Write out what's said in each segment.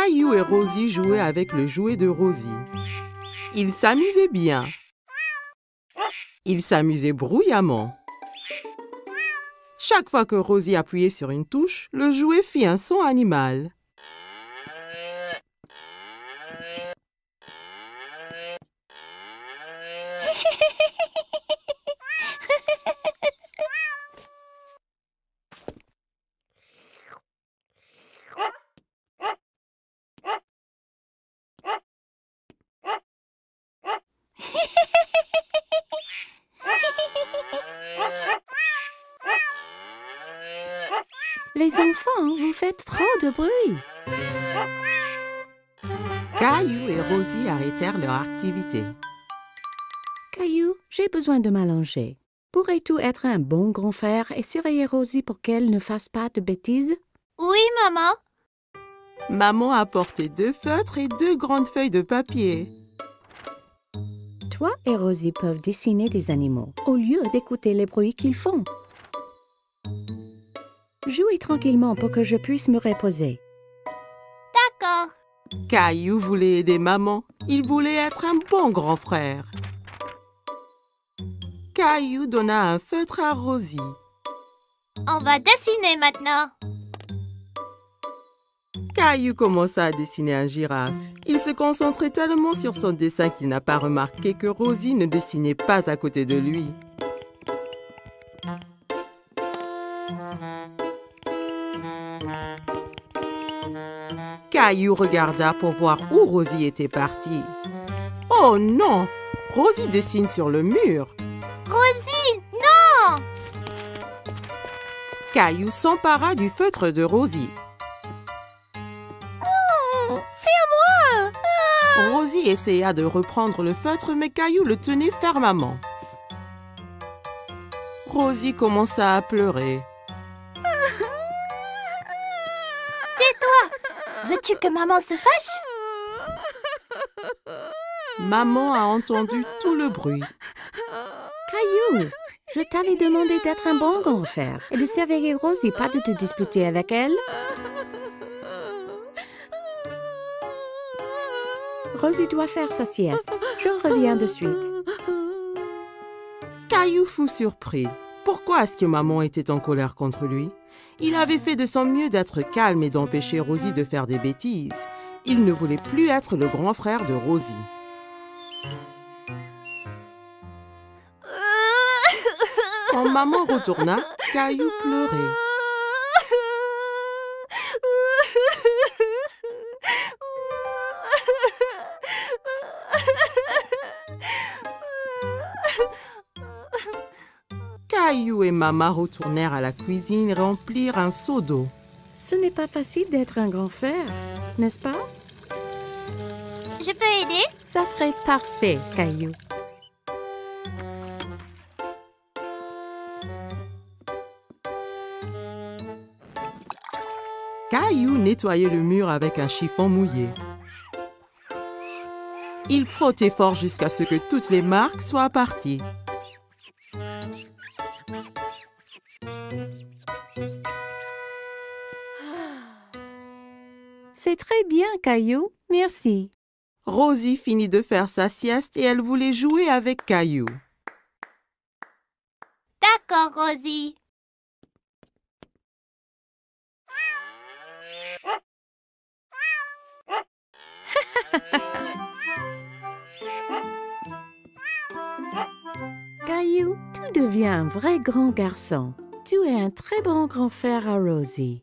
Caillou et Rosie jouaient avec le jouet de Rosie. Ils s'amusaient bien. Ils s'amusaient bruyamment. Chaque fois que Rosie appuyait sur une touche, le jouet fit un son animal. Les enfants, vous faites trop de bruit. Caillou et Rosie arrêtèrent leur activité. Caillou, j'ai besoin de m'allonger. Pourrais-tu être un bon grand frère et surveiller Rosie pour qu'elle ne fasse pas de bêtises? Oui, maman. Maman apportait 2 feutres et 2 grandes feuilles de papier. Toi et Rosie peuvent dessiner des animaux au lieu d'écouter les bruits qu'ils font. Jouez tranquillement pour que je puisse me reposer. D'accord. Caillou voulait aider maman. Il voulait être un bon grand frère. Caillou donna un feutre à Rosie. On va dessiner maintenant. Caillou commença à dessiner un girafe. Il se concentrait tellement sur son dessin qu'il n'a pas remarqué que Rosie ne dessinait pas à côté de lui. Caillou regarda pour voir où Rosie était partie. Oh non! Rosie dessine sur le mur. Rosie, non! Caillou s'empara du feutre de Rosie. C'est à moi! Rosie essaya de reprendre le feutre, mais Caillou le tenait fermement. Rosie commença à pleurer. Veux-tu que maman se fâche? Maman a entendu tout le bruit. Caillou, je t'avais demandé d'être un bon grand frère et de surveiller Rosie, pas de te disputer avec elle. Rosie doit faire sa sieste. Je reviens de suite. Caillou fut surpris. Pourquoi est-ce que maman était en colère contre lui? Il avait fait de son mieux d'être calme et d'empêcher Rosie de faire des bêtises. Il ne voulait plus être le grand frère de Rosie. Quand maman retourna, Caillou pleurait. Caillou et maman retournèrent à la cuisine et remplirent un seau d'eau. Ce n'est pas facile d'être un grand frère, n'est-ce pas? Je peux aider? Ça serait parfait, Caillou. Caillou nettoyait le mur avec un chiffon mouillé. Il frottait fort jusqu'à ce que toutes les marques soient parties. C'est très bien, Caillou. Merci. Rosie finit de faire sa sieste et elle voulait jouer avec Caillou. D'accord, Rosie. Caillou, tu deviens un vrai grand garçon. Tu es un très bon grand frère à Rosie.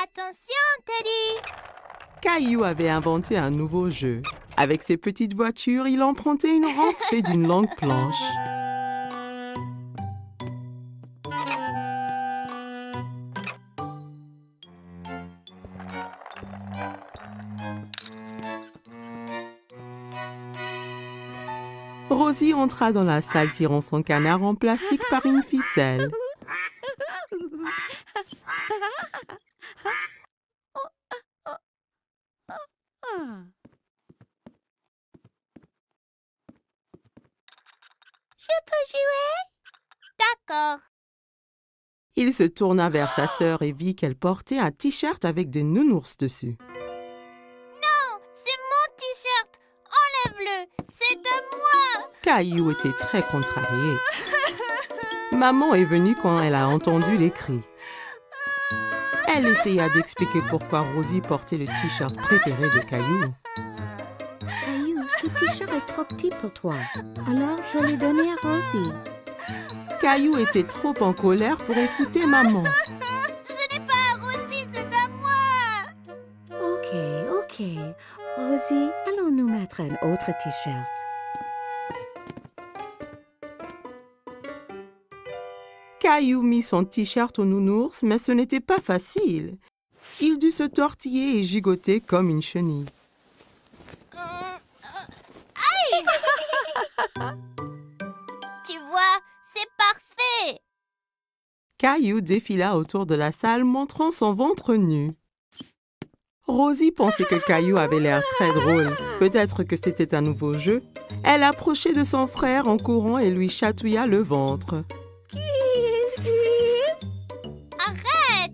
Attention, Teddy. Caillou avait inventé un nouveau jeu. Avec ses petites voitures, il empruntait une rampe faite d'une longue planche. Rosie entra dans la salle tirant son canard en plastique par une ficelle. Je peux jouer? D'accord. Il se tourna vers sa sœur et vit qu'elle portait un t-shirt avec des nounours dessus. Non, c'est mon t-shirt. Enlève-le. C'est à moi. Caillou était très contrarié. Maman est venue quand elle a entendu les cris. Elle essaya d'expliquer pourquoi Rosie portait le t-shirt préféré de Caillou. Caillou, ce t-shirt est trop petit pour toi. Alors, je l'ai donné à Rosie. Caillou était trop en colère pour écouter maman. Ce n'est pas à Rosie, c'est à moi. Ok. Rosie, allons nous mettre un autre t-shirt. Caillou mit son t-shirt au nounours, mais ce n'était pas facile. Il dut se tortiller et gigoter comme une chenille. Aïe. Tu vois, c'est parfait. Caillou défila autour de la salle montrant son ventre nu. Rosie pensait que Caillou avait l'air très drôle. Peut-être que c'était un nouveau jeu. Elle approchait de son frère en courant et lui chatouilla le ventre. Arrête.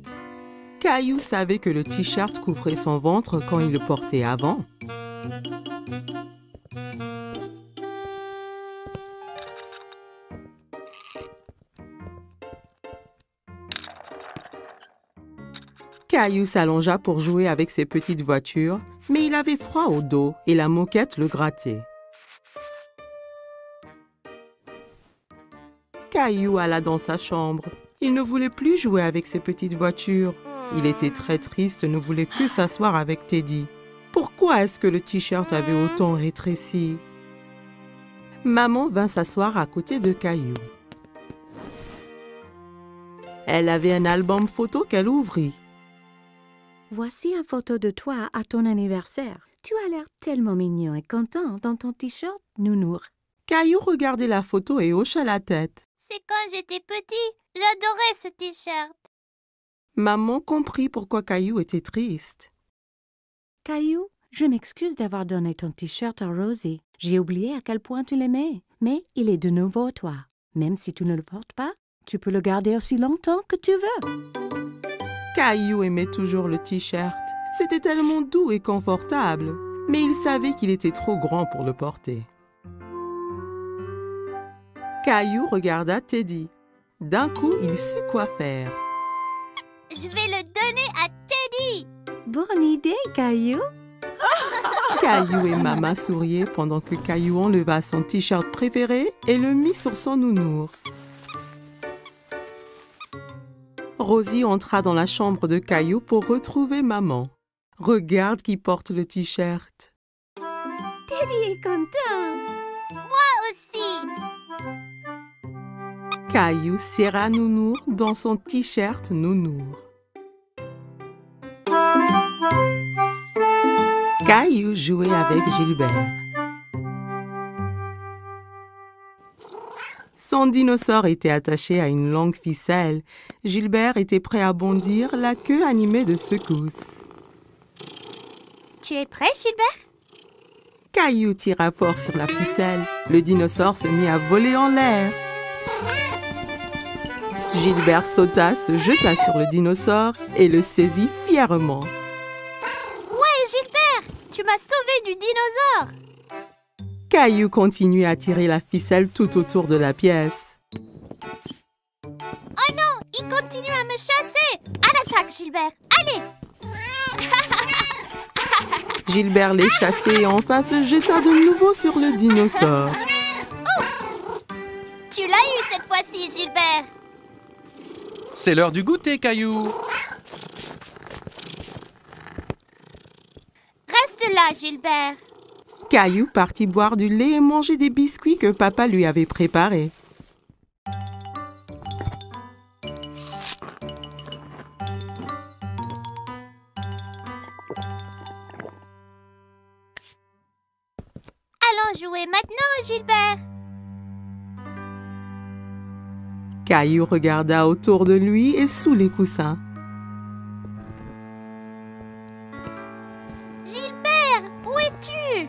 Caillou savait que le t-shirt couvrait son ventre quand il le portait avant. Caillou s'allongea pour jouer avec ses petites voitures, mais il avait froid au dos et la moquette le grattait. Caillou alla dans sa chambre. Il ne voulait plus jouer avec ses petites voitures. Il était très triste et ne voulait plus s'asseoir avec Teddy. Pourquoi est-ce que le t-shirt avait autant rétréci? Maman vint s'asseoir à côté de Caillou. Elle avait un album photo qu'elle ouvrit. Voici une photo de toi à ton anniversaire. Tu as l'air tellement mignon et content dans ton t-shirt nounours. Caillou regardait la photo et hocha la tête. C'est quand j'étais petit. J'adorais ce t-shirt. Maman comprit pourquoi Caillou était triste. Caillou, je m'excuse d'avoir donné ton t-shirt à Rosie. J'ai oublié à quel point tu l'aimais, mais il est de nouveau toi. Même si tu ne le portes pas, tu peux le garder aussi longtemps que tu veux. Caillou aimait toujours le t-shirt. C'était tellement doux et confortable, mais il savait qu'il était trop grand pour le porter. Caillou regarda Teddy. D'un coup, il sut quoi faire. Je vais le donner à Teddy. Bonne idée, Caillou. Caillou et Maman souriaient pendant que Caillou enleva son t-shirt préféré et le mit sur son nounours. Rosie entra dans la chambre de Caillou pour retrouver maman. Regarde qui porte le t-shirt. Teddy est content. Moi aussi. Caillou serra Nounours dans son t-shirt Nounours. Caillou jouait avec Gilbert. Son dinosaure était attaché à une longue ficelle. Gilbert était prêt à bondir, la queue animée de secousses. Tu es prêt, Gilbert? Caillou tira fort sur la ficelle. Le dinosaure se mit à voler en l'air. Gilbert sauta, se jeta sur le dinosaure et le saisit fièrement. Ouais, Gilbert, tu m'as sauvé du dinosaure. Caillou continuait à tirer la ficelle tout autour de la pièce. Oh non, il continue à me chasser. À l'attaque, Gilbert. Allez. Gilbert les chassait et enfin se jeta de nouveau sur le dinosaure. Tu l'as eu cette fois-ci, Gilbert. C'est l'heure du goûter, Caillou. Reste là, Gilbert. Caillou partit boire du lait et manger des biscuits que papa lui avait préparés. Allons jouer maintenant, Gilbert. Caillou regarda autour de lui et sous les coussins. Gilbert, où es-tu?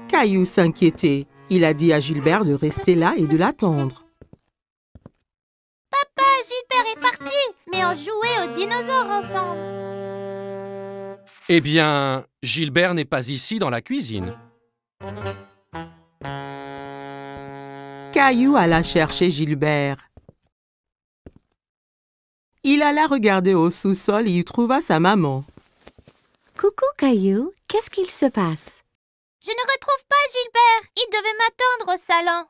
Caillou s'inquiétait. Il a dit à Gilbert de rester là et de l'attendre. Papa, Gilbert est parti, mais on jouait aux dinosaures ensemble. Eh bien, Gilbert n'est pas ici dans la cuisine. Caillou alla chercher Gilbert. Il alla regarder au sous-sol et y trouva sa maman. Coucou, Caillou, qu'est-ce qu'il se passe? Je ne retrouve pas Gilbert. Il devait m'attendre au salon.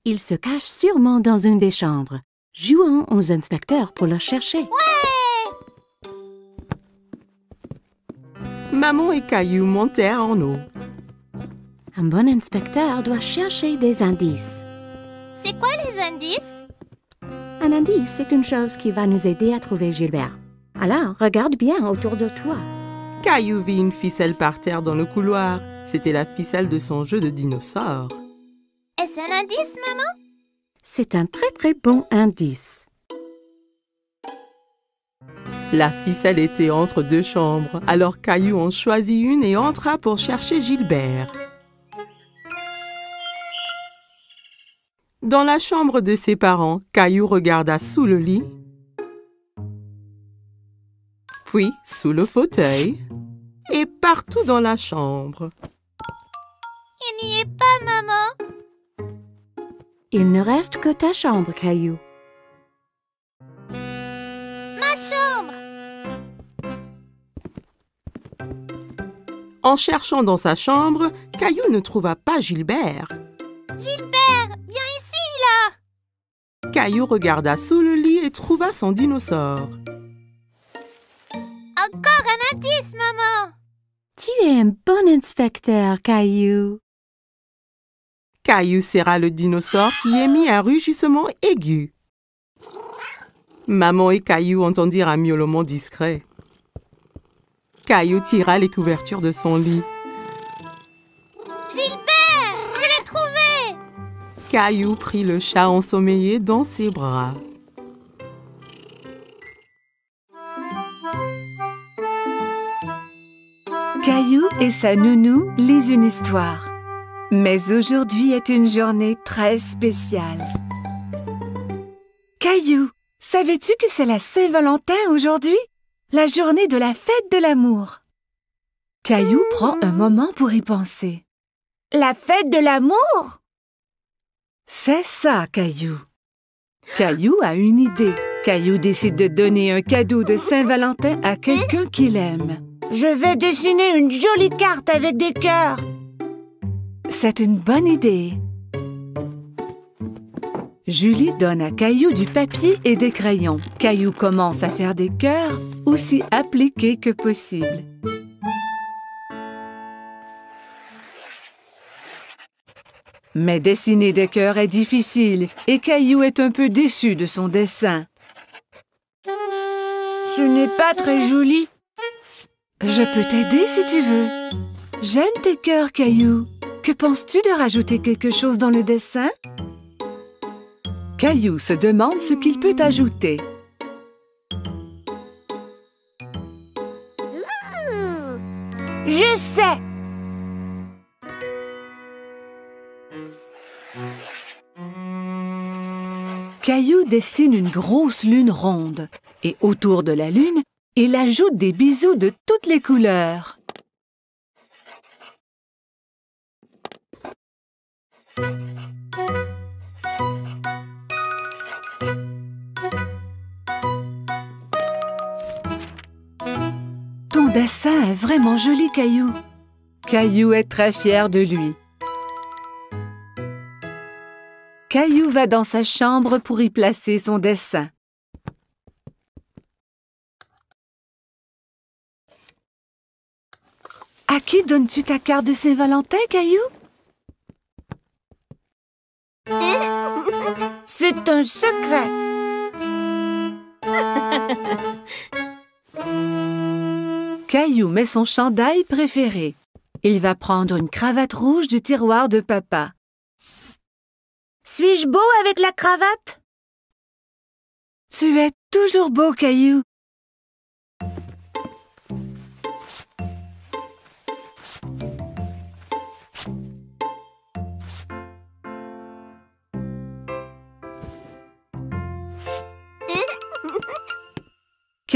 Il se cache sûrement dans une des chambres. Jouons aux inspecteurs pour le chercher. Ouais! Maman et Caillou montèrent en haut. Un bon inspecteur doit chercher des indices. C'est quoi les indices? Un indice, c'est une chose qui va nous aider à trouver Gilbert. Alors, regarde bien autour de toi. Caillou vit une ficelle par terre dans le couloir. C'était la ficelle de son jeu de dinosaure. Est-ce un indice, maman? C'est un très très bon indice. La ficelle était entre deux chambres, alors Caillou en choisit une et entra pour chercher Gilbert. Dans la chambre de ses parents, Caillou regarda sous le lit, puis sous le fauteuil et partout dans la chambre. Il n'y est pas, maman. Il ne reste que ta chambre, Caillou. Ma chambre. En cherchant dans sa chambre, Caillou ne trouva pas Gilbert. Gilbert, viens ici, là. Caillou regarda sous le lit et trouva son dinosaure. Encore un indice, maman. Tu es un bon inspecteur, Caillou. Caillou serra le dinosaure qui émit un rugissement aigu. Maman et Caillou entendirent un miaulement discret. Caillou tira les couvertures de son lit. Gilbert, je l'ai trouvé. Caillou prit le chat ensommeillé dans ses bras. Caillou et sa nounou lisent une histoire. Mais aujourd'hui est une journée très spéciale. Caillou, savais-tu que c'est la Saint-Valentin aujourd'hui? La journée de la fête de l'amour. Caillou prend un moment pour y penser. La fête de l'amour? C'est ça, Caillou. Caillou a une idée. Caillou décide de donner un cadeau de Saint-Valentin à quelqu'un qu'il aime. Je vais dessiner une jolie carte avec des cœurs. C'est une bonne idée. Julie donne à Caillou du papier et des crayons. Caillou commence à faire des cœurs aussi appliqués que possible. Mais dessiner des cœurs est difficile et Caillou est un peu déçu de son dessin. Ce n'est pas très joli. Je peux t'aider si tu veux. J'aime tes cœurs, Caillou. Que penses-tu de rajouter quelque chose dans le dessin? Caillou se demande ce qu'il peut ajouter. Je sais! Caillou dessine une grosse lune ronde et autour de la lune, il ajoute des bisous de toutes les couleurs. Ton dessin est vraiment joli, Caillou. Caillou est très fier de lui. Caillou va dans sa chambre pour y placer son dessin. À qui donnes-tu ta carte de Saint-Valentin, Caillou? C'est un secret. Caillou met son chandail préféré. Il va prendre une cravate rouge du tiroir de papa. Suis-je beau avec la cravate? Tu es toujours beau, Caillou.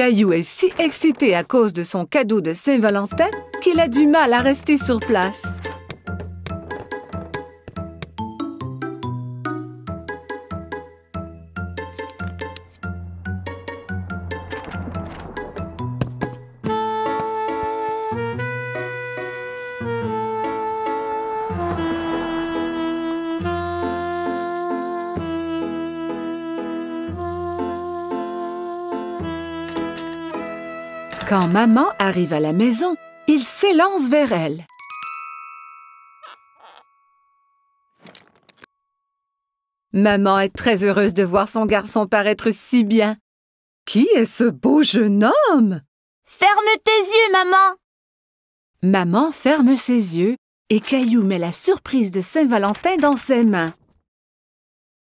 Caillou est si excité à cause de son cadeau de Saint-Valentin qu'il a du mal à rester sur place. Quand maman arrive à la maison, il s'élance vers elle. Maman est très heureuse de voir son garçon paraître si bien. Qui est ce beau jeune homme? Ferme tes yeux, maman! Maman ferme ses yeux et Caillou met la surprise de Saint-Valentin dans ses mains.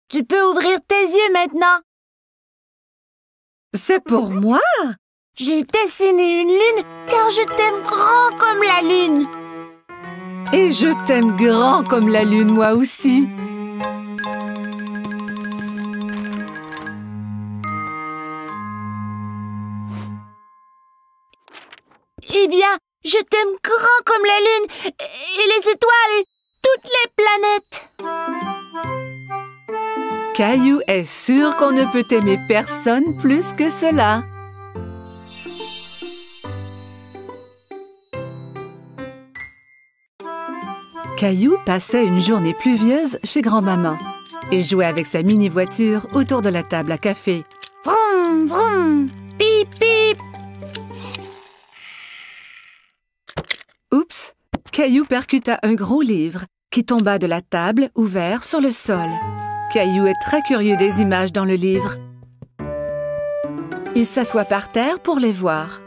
Tu peux ouvrir tes yeux maintenant. C'est pour moi? J'ai dessiné une lune car je t'aime grand comme la lune. Et je t'aime grand comme la lune, moi aussi. Eh bien, je t'aime grand comme la lune et les étoiles et toutes les planètes. Caillou est sûr qu'on ne peut aimer personne plus que cela. Caillou passait une journée pluvieuse chez grand-maman. Il jouait avec sa mini-voiture autour de la table à café. Vroom, vroom, pip, pip. Oups! Caillou percuta un gros livre qui tomba de la table ouvert sur le sol. Caillou est très curieux des images dans le livre. Il s'assoit par terre pour les voir.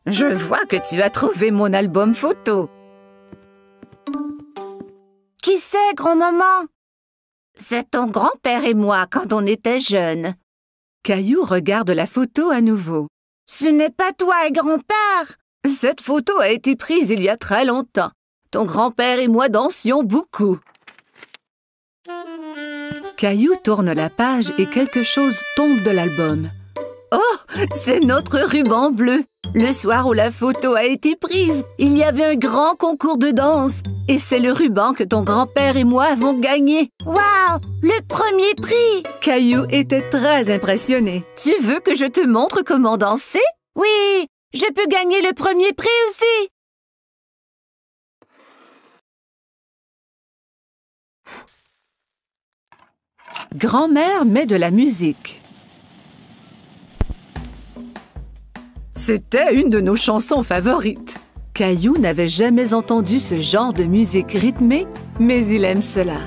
Je vois que tu as trouvé mon album photo. Qui c'est, grand-maman? C'est ton grand-père et moi quand on était jeunes. Caillou regarde la photo à nouveau. Ce n'est pas toi et grand-père. Cette photo a été prise il y a très longtemps. Ton grand-père et moi dansions beaucoup. Caillou tourne la page et quelque chose tombe de l'album. Oh, c'est notre ruban bleu. Le soir où la photo a été prise, il y avait un grand concours de danse. Et c'est le ruban que ton grand-père et moi avons gagné. Waouh, le premier prix! Caillou était très impressionné. Tu veux que je te montre comment danser? Oui, je peux gagner le premier prix aussi. Grand-mère met de la musique. C'était une de nos chansons favorites. Caillou n'avait jamais entendu ce genre de musique rythmée, mais il aime cela.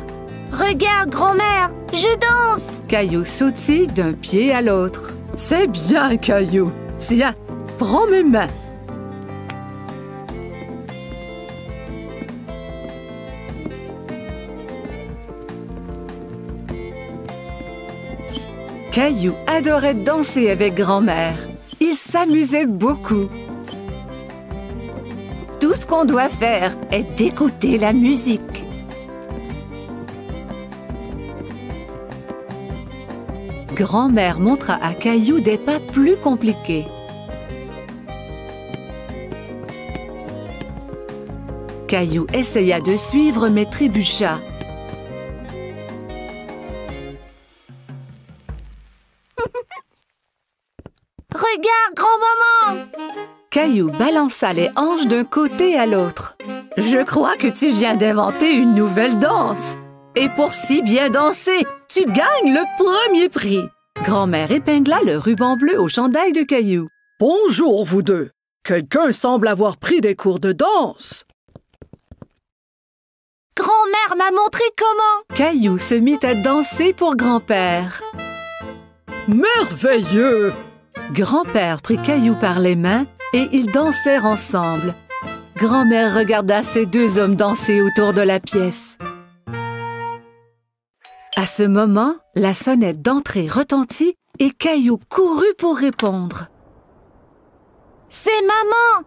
Regarde, grand-mère, je danse! Caillou sautille d'un pied à l'autre. C'est bien, Caillou. Tiens, prends mes mains. Caillou adorait danser avec grand-mère. Il s'amusait beaucoup. Tout ce qu'on doit faire est d'écouter la musique. Grand-mère montra à Caillou des pas plus compliqués. Caillou essaya de suivre mais trébucha. Regarde, grand-maman! Caillou balança les hanches d'un côté à l'autre. Je crois que tu viens d'inventer une nouvelle danse. Et pour si bien danser, tu gagnes le premier prix. Grand-mère épingla le ruban bleu au chandail de Caillou. Bonjour, vous deux. Quelqu'un semble avoir pris des cours de danse. Grand-mère m'a montré comment. Caillou se mit à danser pour grand-père. Merveilleux! Grand-père prit Caillou par les mains et ils dansèrent ensemble. Grand-mère regarda ces deux hommes danser autour de la pièce. À ce moment, la sonnette d'entrée retentit et Caillou courut pour répondre. C'est maman!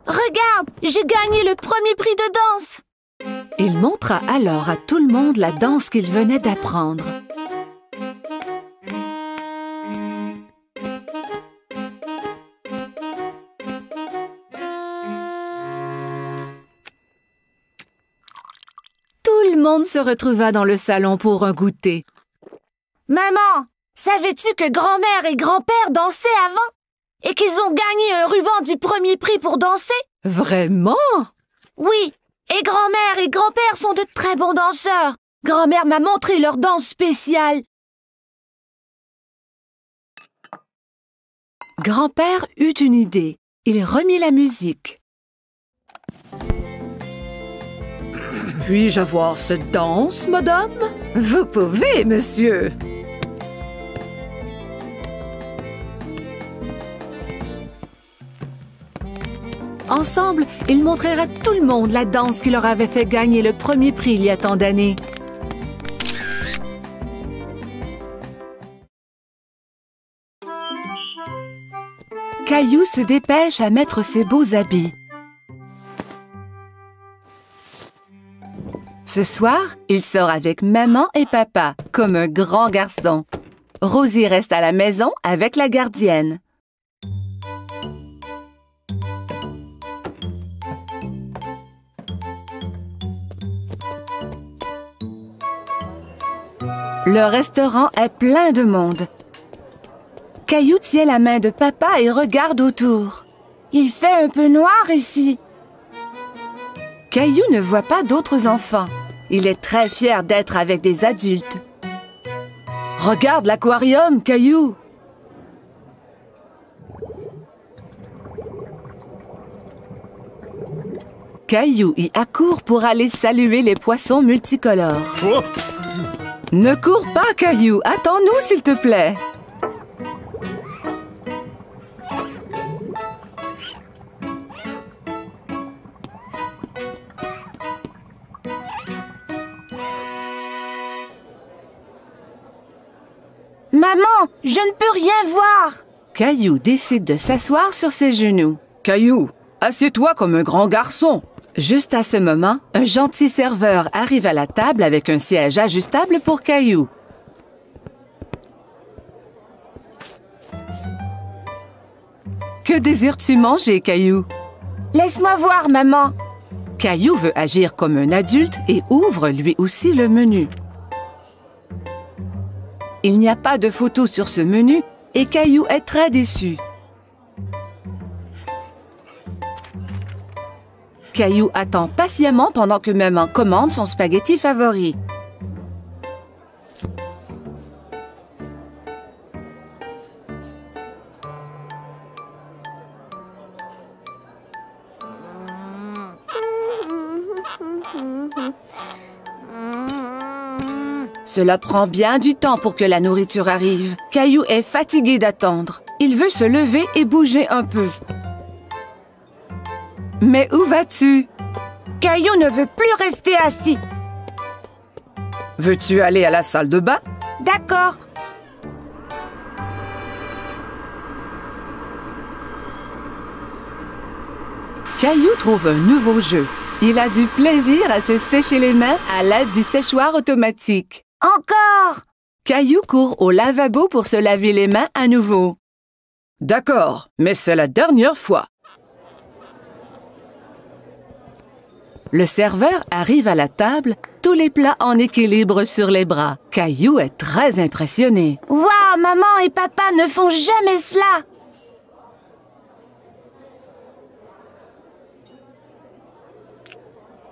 Regarde, j'ai gagné le premier prix de danse! Il montra alors à tout le monde la danse qu'il venait d'apprendre. monde se retrouva dans le salon pour un goûter. Maman, savais-tu que grand-mère et grand-père dansaient avant? Et qu'ils ont gagné un ruban du premier prix pour danser? Vraiment? Oui, et grand-mère et grand-père sont de très bons danseurs. Grand-mère m'a montré leur danse spéciale. Grand-père eut une idée. Il remit la musique. Puis-je avoir cette danse, madame? Vous pouvez, monsieur. Ensemble, ils montrèrent à tout le monde la danse qui leur avait fait gagner le premier prix il y a tant d'années. Caillou se dépêche à mettre ses beaux habits. Ce soir, il sort avec maman et papa, comme un grand garçon. Rosie reste à la maison avec la gardienne. Le restaurant est plein de monde. Caillou tient la main de papa et regarde autour. Il fait un peu noir ici. Caillou ne voit pas d'autres enfants. Il est très fier d'être avec des adultes. Regarde l'aquarium, Caillou! Caillou y accourt pour aller saluer les poissons multicolores. Oh! Ne cours pas, Caillou! Attends-nous, s'il te plaît! Maman, je ne peux rien voir. Caillou décide de s'asseoir sur ses genoux. Caillou, assieds-toi comme un grand garçon. Juste à ce moment, un gentil serveur arrive à la table avec un siège ajustable pour Caillou. Que désires-tu manger, Caillou? Laisse-moi voir, maman. Caillou veut agir comme un adulte et ouvre lui aussi le menu. Il n'y a pas de photo sur ce menu et Caillou est très déçu. Caillou attend patiemment pendant que maman commande son spaghetti favori. Cela prend bien du temps pour que la nourriture arrive. Caillou est fatigué d'attendre. Il veut se lever et bouger un peu. Mais où vas-tu? Caillou ne veut plus rester assis. Veux-tu aller à la salle de bain? D'accord. Caillou trouve un nouveau jeu. Il a du plaisir à se sécher les mains à l'aide du séchoir automatique. Encore! Caillou court au lavabo pour se laver les mains à nouveau. D'accord, mais c'est la dernière fois. Le serveur arrive à la table, tous les plats en équilibre sur les bras. Caillou est très impressionné. Waouh, maman et papa ne font jamais cela!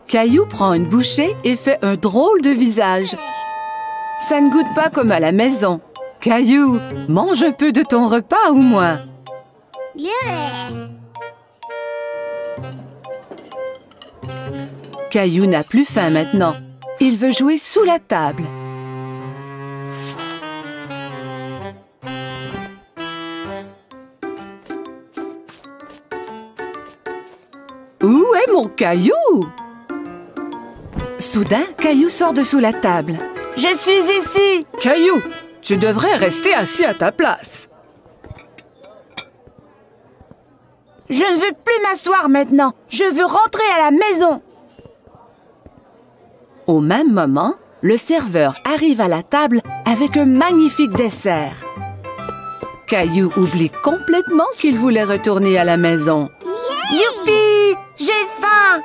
Caillou prend une bouchée et fait un drôle de visage. Ça ne goûte pas comme à la maison. Caillou, mange un peu de ton repas au moins. Caillou n'a plus faim maintenant. Il veut jouer sous la table. Où est mon Caillou? Soudain, Caillou sort de sous la table. Je suis ici! Caillou, tu devrais rester assis à ta place. Je ne veux plus m'asseoir maintenant. Je veux rentrer à la maison. Au même moment, le serveur arrive à la table avec un magnifique dessert. Caillou oublie complètement qu'il voulait retourner à la maison. Youpi! J'ai faim!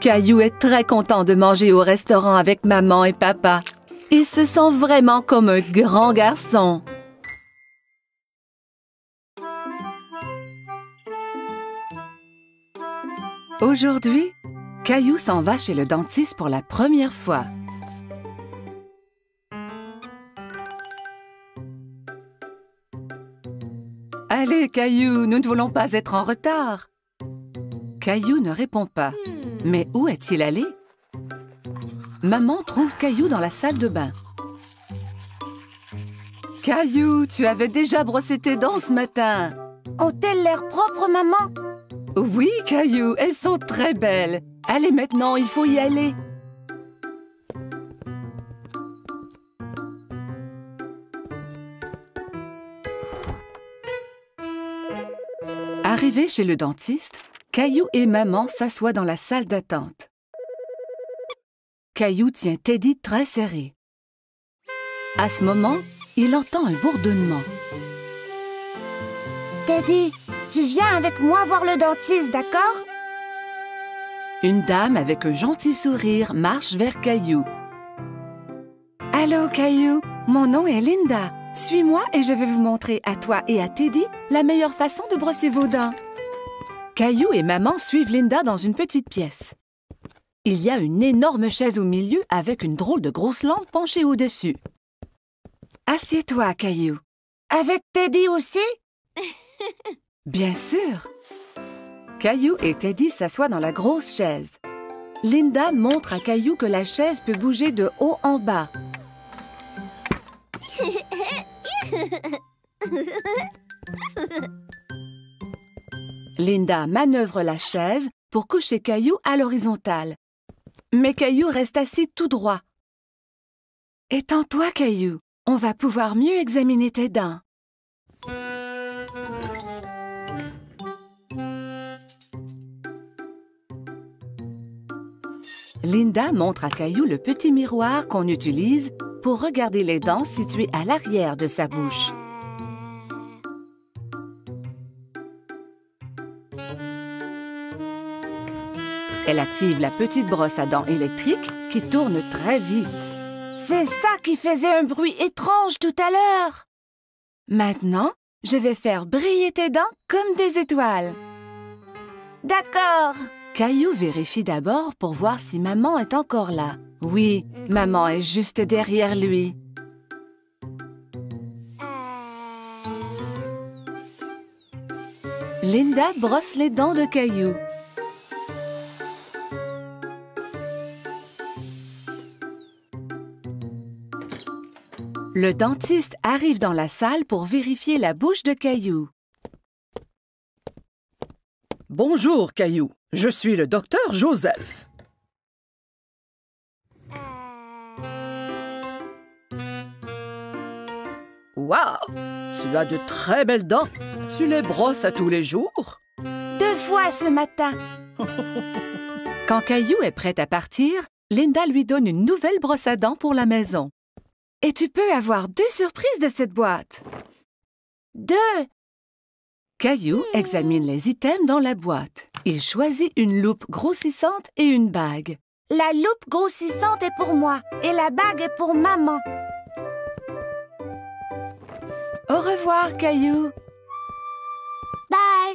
Caillou est très content de manger au restaurant avec maman et papa. Il se sent vraiment comme un grand garçon. Aujourd'hui, Caillou s'en va chez le dentiste pour la première fois. Allez, Caillou, nous ne voulons pas être en retard. Caillou ne répond pas. Mais où est-il allé? Maman trouve Caillou dans la salle de bain. Caillou, tu avais déjà brossé tes dents ce matin. Ont-elles l'air propres, maman? Oui, Caillou, elles sont très belles. Allez, maintenant, il faut y aller. Arrivé chez le dentiste, Caillou et maman s'assoient dans la salle d'attente. Caillou tient Teddy très serré. À ce moment, il entend un bourdonnement. Teddy, tu viens avec moi voir le dentiste, d'accord? Une dame avec un gentil sourire marche vers Caillou. Allô, Caillou, mon nom est Linda. Suis-moi et je vais vous montrer à toi et à Teddy la meilleure façon de brosser vos dents. Caillou et maman suivent Linda dans une petite pièce. Il y a une énorme chaise au milieu avec une drôle de grosse lampe penchée au-dessus. Assieds-toi, Caillou. Avec Teddy aussi? Bien sûr. Caillou et Teddy s'assoient dans la grosse chaise. Linda montre à Caillou que la chaise peut bouger de haut en bas. Linda manœuvre la chaise pour coucher Caillou à l'horizontale. Mais Caillou reste assis tout droit. Étends-toi, Caillou. On va pouvoir mieux examiner tes dents. Linda montre à Caillou le petit miroir qu'on utilise pour regarder les dents situées à l'arrière de sa bouche. Elle active la petite brosse à dents électrique qui tourne très vite. C'est ça qui faisait un bruit étrange tout à l'heure. Maintenant, je vais faire briller tes dents comme des étoiles. D'accord. Caillou vérifie d'abord pour voir si maman est encore là. Oui, maman est juste derrière lui. Linda brosse les dents de Caillou. Le dentiste arrive dans la salle pour vérifier la bouche de Caillou. Bonjour, Caillou. Je suis le docteur Joseph. Waouh! Tu as de très belles dents. Tu les brosses à tous les jours? 2 fois ce matin. Quand Caillou est prêt à partir, Linda lui donne une nouvelle brosse à dents pour la maison. Et tu peux avoir 2 surprises de cette boîte. 2. Caillou examine les items dans la boîte. Il choisit une loupe grossissante et une bague. La loupe grossissante est pour moi et la bague est pour maman. Au revoir, Caillou. Bye.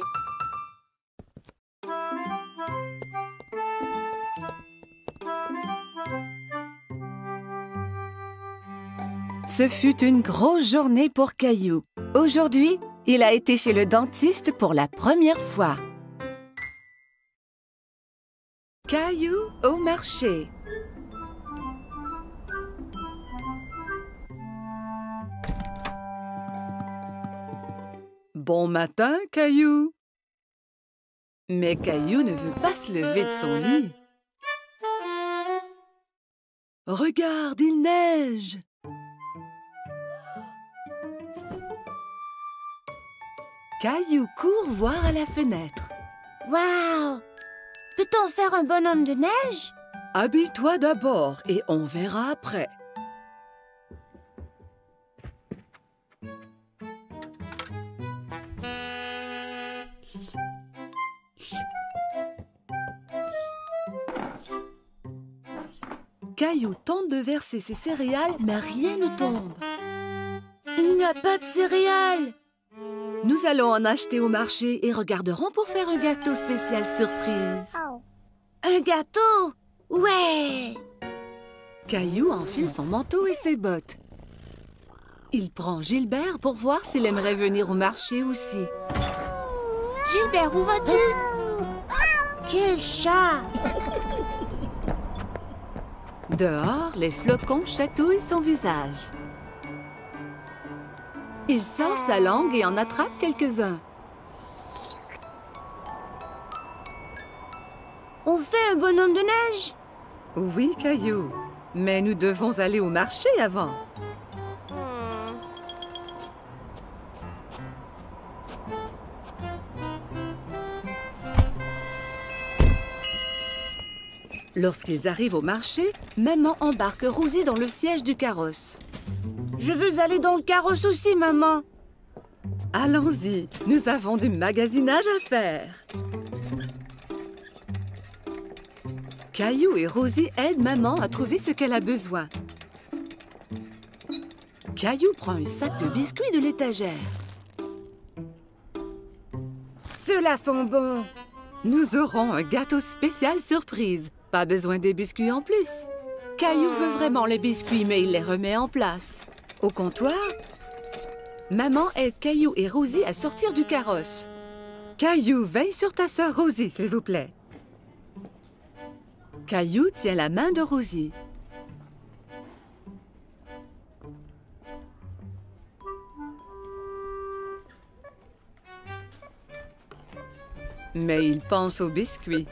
Ce fut une grosse journée pour Caillou. Aujourd'hui, il a été chez le dentiste pour la première fois. Caillou au marché. Bon matin, Caillou. Mais Caillou ne veut pas se lever de son lit. Regarde, il neige. Caillou court voir à la fenêtre. Waouh! Peut-on faire un bonhomme de neige? Habille-toi d'abord et on verra après. Caillou tente de verser ses céréales, mais rien ne tombe. Il n'y a pas de céréales. Nous allons en acheter au marché et regarderons pour faire un gâteau spécial surprise. Un gâteau? Ouais! Caillou enfile son manteau et ses bottes. Il prend Gilbert pour voir s'il aimerait venir au marché aussi. Gilbert, où vas-tu? Quel chat! Dehors, les flocons chatouillent son visage. Il sort sa langue et en attrape quelques-uns. On fait un bonhomme de neige? Oui, Caillou, mais nous devons aller au marché avant. Lorsqu'ils arrivent au marché, maman embarque Rosie dans le siège du carrosse. Je veux aller dans le carrosse aussi, maman. Allons-y, nous avons du magasinage à faire. Caillou et Rosie aident maman à trouver ce qu'elle a besoin. Caillou prend un sac de biscuits de l'étagère. Ceux-là sont bons. Nous aurons un gâteau spécial surprise. Pas besoin des biscuits en plus. Caillou veut vraiment les biscuits, mais il les remet en place. Au comptoir, maman aide Caillou et Rosie à sortir du carrosse. Caillou, veille sur ta sœur Rosie, s'il vous plaît. Caillou tient la main de Rosie. Mais il pense aux biscuits.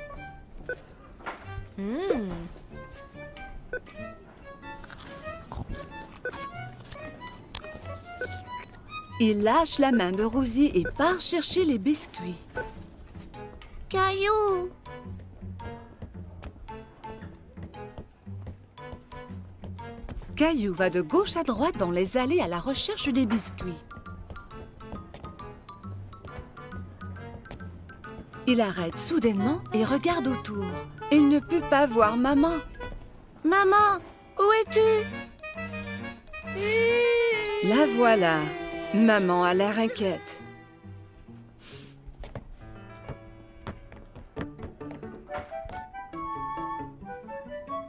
Il lâche la main de Rosie et part chercher les biscuits. Caillou! Caillou va de gauche à droite dans les allées à la recherche des biscuits. Il arrête soudainement et regarde autour. Il ne peut pas voir maman. Maman, où es-tu? La voilà. Maman a l'air inquiète.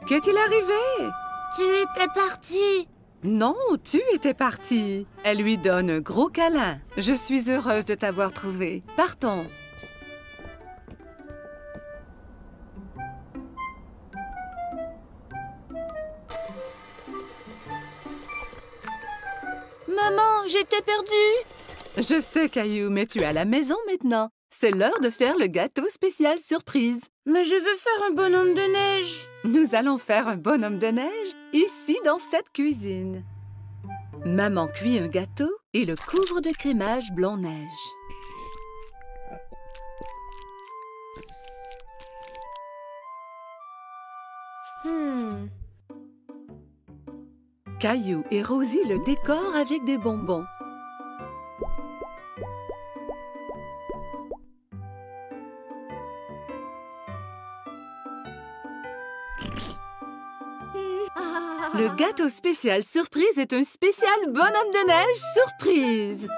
Qu'est-il arrivé? Tu étais partie. Non, tu étais partie. Elle lui donne un gros câlin. Je suis heureuse de t'avoir trouvé. Partons. Maman, j'étais perdue. Je sais, Caillou, mais tu es à la maison maintenant. C'est l'heure de faire le gâteau spécial surprise. Mais je veux faire un bonhomme de neige. Nous allons faire un bonhomme de neige ici dans cette cuisine. Maman cuit un gâteau et le couvre de crémage blanc-neige. Caillou et Rosie le décorent avec des bonbons. Le gâteau spécial surprise est un spécial bonhomme de neige surprise.